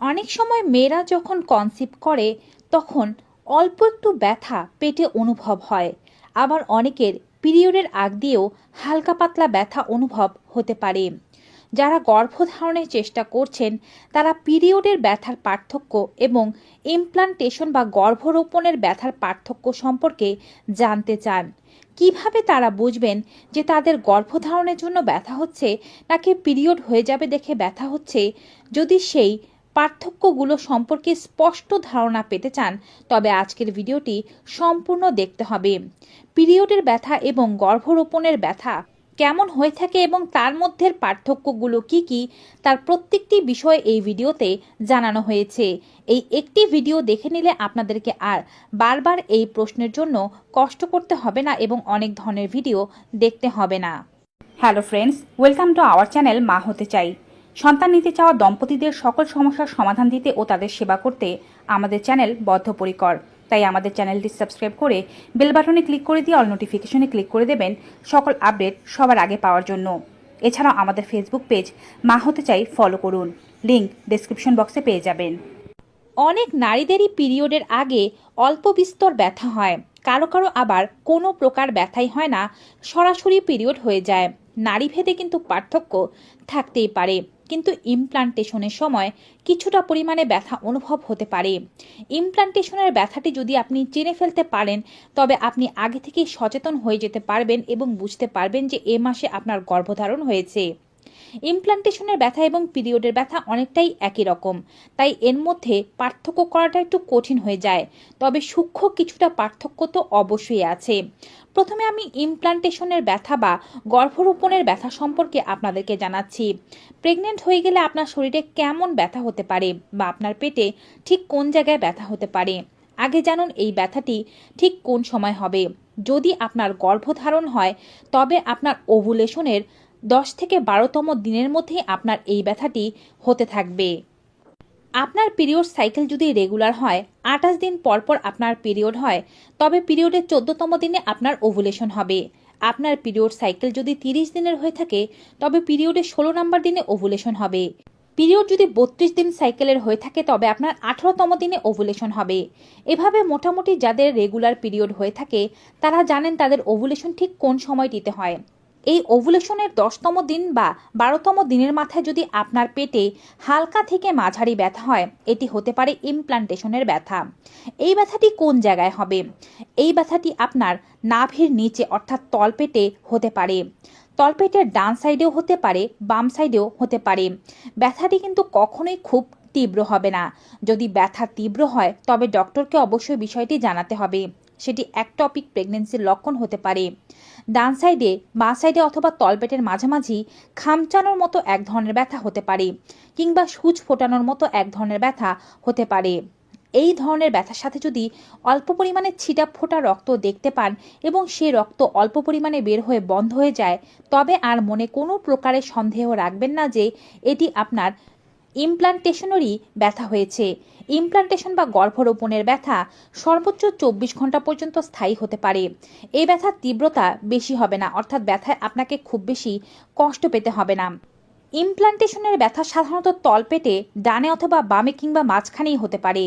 অনেক সময় মেয়েরা যখন কনসিভ করে তখন অল্প একটু ব্যথা পেটে অনুভব হয়। আবার অনেকের পিরিয়ডের আগ দিয়েও হালকা পাতলা ব্যথা অনুভব হতে পারে। যারা গর্ভধারণের চেষ্টা করছেন তারা পিরিয়ডের ব্যথার পার্থক্য এবং ইমপ্লান্টেশন বা গর্ভরোপণের ব্যথার পার্থক্য সম্পর্কে জানতে চান। কিভাবে তারা বুঝবেন যে তাদের গর্ভধারণের জন্য ব্যথা হচ্ছে নাকি পিরিয়ড হয়ে যাবে দেখে ব্যথা হচ্ছে? যদি সেই পার্থক্যগুলো সম্পর্কে স্পষ্ট ধারণা পেতে চান তবে আজকের ভিডিওটি সম্পূর্ণ দেখতে হবে। পিরিয়ডের ব্যথা এবং গর্ভরোপণের ব্যথা কেমন হয়ে থাকে এবং তার মধ্যে পার্থক্যগুলো কি কি তার প্রত্যেকটি বিষয় এই ভিডিওতে জানানো হয়েছে। এই একটি ভিডিও দেখে নিলে আপনাদেরকে আর বারবার এই প্রশ্নের জন্য কষ্ট করতে হবে না এবং অনেক ধরনের ভিডিও দেখতে হবে না। Hello friends, welcome to our channel মা হতে চাই। সন্তান নিতে চাওয়া দম্পতিদের সকল সমস্যার সমাধান দিতে ও তাদের সেবা করতে আমাদের চ্যানেল বদ্ধপরিকর। তাই আমাদের চ্যানেলটি সাবস্ক্রাইব করে বেল বাটনে ক্লিক করে দিয়ে অল নোটিফিকেশনে ক্লিক করে দেবেন সকল আপডেট সবার আগে পাওয়ার জন্য। এছাড়াও আমাদের ফেসবুক পেজ মা হতে চাই ফলো করুন, লিংক ডেসক্রিপশন বক্সে পেয়ে যাবেন। অনেক নারীদেরই পিরিয়ডের আগে অল্প বিস্তর ব্যথা হয়, কারো কারো আবার কোনো প্রকার ব্যথাই হয় না, সরাসরি পিরিয়ড হয়ে যায়। নারীভেদে কিন্তু পার্থক্য থাকতেই পারে, কিন্তু ইমপ্লান্টেশনের সময় কিছুটা পরিমাণে ব্যথা অনুভব হতে পারে। ইমপ্লান্টেশনের ব্যথাটি যদি আপনি চিনে ফেলতে পারেন তবে আপনি আগে থেকেই সচেতন হয়ে যেতে পারবেন এবং বুঝতে পারবেন যে এ মাসে আপনার গর্ভধারণ হয়েছে। ইমপ্লান্টেশনের ব্যথা এবং পিরিয়ডের ব্যথা অনেকটাই একই রকম, তাই এর মধ্যে পার্থক্য করাটা একটু কঠিন হয়ে যায়, তবে সূক্ষ্ম কিছুটা পার্থক্য তো অবশ্যই আছে। প্রথমে আমি ইমপ্লান্টেশনের ব্যথা বা গর্ভরোপণের ব্যথা সম্পর্কে আপনাদেরকে জানাচ্ছি। প্রেগনেন্ট হয়ে গেলে আপনার শরীরে কেমন ব্যথা হতে পারে বা আপনার পেটে ঠিক কোন জায়গায় ব্যথা হতে পারে। আগে জানুন এই ব্যথাটি ঠিক কোন সময় হবে। যদি আপনার গর্ভধারণ হয় তবে আপনার ওভুলেশনের 10 থেকে 12তম দিনের মধ্যে আপনার এই ব্যথাটি হতে থাকবে। আপনার পিরিয়ড সাইকেল যদি রেগুলার হয়, 28 দিন পর পর আপনার পিরিয়ড হয়, তবে পিরিয়ডের 14তম দিনে আপনার ওভুলেশন হবে। আপনার পিরিয়ড সাইকেল যদি 30 দিনের হয়ে থাকে তবে পিরিয়ডের 16 নম্বর দিনে ওভুলেশন হবে। পিরিয়ড যদি 32 দিন সাইকেলের হয়ে থাকে তবে আপনার 18তম দিনে ওভুলেশন হবে। এভাবে মোটামুটি যাদের রেগুলার পিরিয়ড হয়ে থাকে তারা জানেন তাদের ওভুলেশন ঠিক কোন সময়টিতে হয়। এই ওভুলেশনের 10তম দিন বা 12তম দিনের মাথায় যদি আপনার পেটে হালকা থেকে মাঝারি ব্যথা হয়, এটি হতে পারে ইমপ্লান্টেশনের ব্যথা। এই ব্যথাটি কোন জায়গায় হবে? এই ব্যথাটি আপনার নাভির নিচে অর্থাৎ তলপেটে হতে পারে। তলপেটের ডান সাইডেও হতে পারে, বাম সাইডেও হতে পারে। ব্যথাটি কিন্তু কখনোই খুব তীব্র হবে না। যদি ব্যথা তীব্র হয় তবে ডক্টরকে অবশ্যই বিষয়টি জানাতে হবে। সেটি একটপিক প্রেগনেন্সির লক্ষণ হতে পারে। ডান সাইডে, বাঁ সাইডে অথবা তলপেটের মাঝামাঝি খামচানোর মতো এক ধরনের ব্যথা হতে পারে, কিংবা সূচ ফোটানোর মতো এক ধরনের ব্যথা হতে পারে। এই ধরনের ব্যথার সাথে যদি অল্প পরিমাণে ছিটা ফোটা রক্ত দেখতে পান এবং সে রক্ত অল্প পরিমাণে বের হয়ে বন্ধ হয়ে যায়, তবে আর মনে কোনো প্রকারের সন্দেহ রাখবেন না যে এটি আপনার ইমপ্লান্টেশনেরই ব্যথা হয়েছে। ইমপ্লান্টেশন বা গর্ভরোপণের ব্যথা সর্বোচ্চ 24 ঘন্টা পর্যন্ত স্থায়ী হতে পারে। এই ব্যথার তীব্রতা বেশি হবে না, অর্থাৎ ব্যথায় আপনাকে খুব বেশি কষ্ট পেতে হবে না। ইমপ্লান্টেশনের ব্যথা সাধারণত তলপেটে ডানে অথবা বামে কিংবা মাঝখানেই হতে পারে।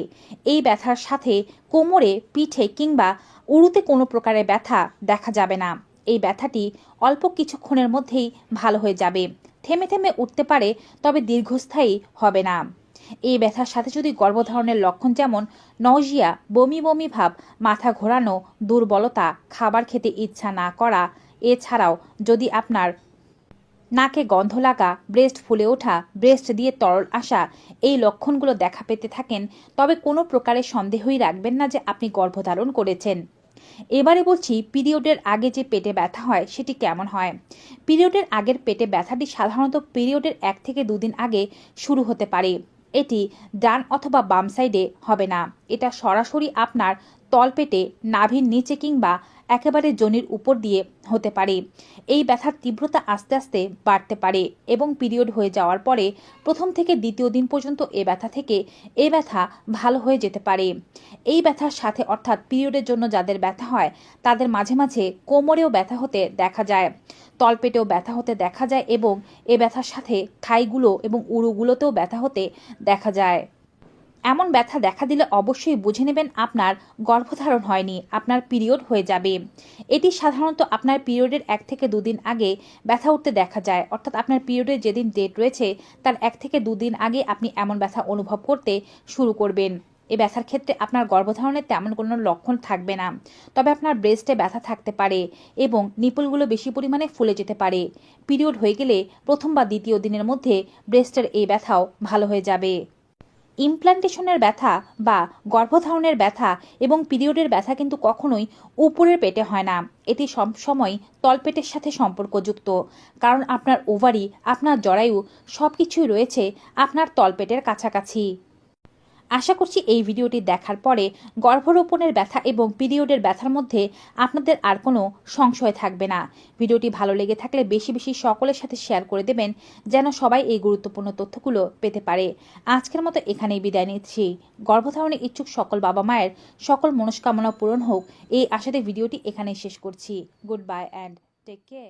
এই ব্যথার সাথে কোমরে, পিঠে কিংবা উরুতে কোনো প্রকারের ব্যথা দেখা যাবে না। এই ব্যথাটি অল্প কিছুক্ষণের মধ্যেই ভালো হয়ে যাবে, থেমে থেমে উঠতে পারে, তবে দীর্ঘস্থায়ী হবে না। এই ব্যথার সাথে যদি গর্ভধারণের লক্ষণ যেমন নজিয়া, বমি বমি ভাব, মাথা ঘোরানো, দুর্বলতা, খাবার খেতে ইচ্ছা না করা, এছাড়াও যদি আপনার নাকে গন্ধ লাগা, ব্রেস্ট ফুলে ওঠা, ব্রেস্ট দিয়ে তরল আসা, এই লক্ষণগুলো দেখা পেতে থাকেন তবে কোনো প্রকারের সন্দেহই রাখবেন না যে আপনি গর্ভধারণ করেছেন। এবারে বলছি পিরিয়ডের আগে যে পেটে ব্যথা হয় সেটি কেমন হয়। পিরিয়ডের আগের পেটে ব্যথাটি সাধারণত পিরিয়ডের 1 থেকে 2 দিন আগে শুরু হতে পারে। এটি ডান অথবা বাম সাইডে হবে না, এটা সরাসরি আপনার তলপেটে, নাভির নিচে কিংবা একেবারে যোনির উপর দিয়ে হতে পারে। এই ব্যথার তীব্রতা আস্তে আস্তে বাড়তে পারে এবং পিরিয়ড হয়ে যাওয়ার পরে প্রথম থেকে দ্বিতীয় দিন পর্যন্ত এ ব্যথা ভালো হয়ে যেতে পারে। এই ব্যথার সাথে অর্থাৎ পিরিয়ডের জন্য যাদের ব্যথা হয় তাদের মাঝে মাঝে কোমরেও ব্যথা হতে দেখা যায়, তলপেটেও ব্যথা হতে দেখা যায় এবং এ ব্যথার সাথে থাইগুলো এবং উরুগুলোতেও ব্যথা হতে দেখা যায়। এমন ব্যথা দেখা দিলে অবশ্যই বুঝে নেবেন আপনার গর্ভধারণ হয়নি, আপনার পিরিয়ড হয়ে যাবে। এটি সাধারণত আপনার পিরিয়ডের 1 থেকে 2 দিন আগে ব্যথা উঠতে দেখা যায়, অর্থাৎ আপনার পিরিয়ডের যেদিন ডেট রয়েছে তার 1 থেকে 2 দিন আগে আপনি এমন ব্যথা অনুভব করতে শুরু করবেন। এই ব্যথার ক্ষেত্রে আপনার গর্ভধারণের তেমন কোনো লক্ষণ থাকবে না, তবে আপনার ব্রেস্টে ব্যথা থাকতে পারে এবং নিপলগুলো বেশি পরিমাণে ফুলে যেতে পারে। পিরিয়ড হয়ে গেলে প্রথম বা দ্বিতীয় দিনের মধ্যে ব্রেস্টের এই ব্যথাও ভালো হয়ে যাবে। ইমপ্ল্যান্টেশনের ব্যথা বা গর্ভধারণের ব্যথা এবং পিরিয়ডের ব্যথা কিন্তু কখনোই উপরের পেটে হয় না, এটি সবসময় তলপেটের সাথে সম্পর্কযুক্ত, কারণ আপনার ওভারি, আপনার জরায়ু সব কিছুই রয়েছে আপনার তলপেটের কাছাকাছি। আশা করছি এই ভিডিওটি দেখার পরে গর্ভরোপণের ব্যথা এবং পিরিয়ডের ব্যথার মধ্যে আপনাদের আর কোনো সংশয় থাকবে না। ভিডিওটি ভালো লেগে থাকলে বেশি বেশি সকলের সাথে শেয়ার করে দেবেন, যেন সবাই এই গুরুত্বপূর্ণ তথ্যগুলো পেতে পারে। আজকের মতো এখানেই বিদায় নিচ্ছি। গর্ভধারণে ইচ্ছুক সকল বাবা মায়ের সকল মনস্কামনা পূরণ হোক, এই আশাতে ভিডিওটি এখানেই শেষ করছি। Good bye and take care.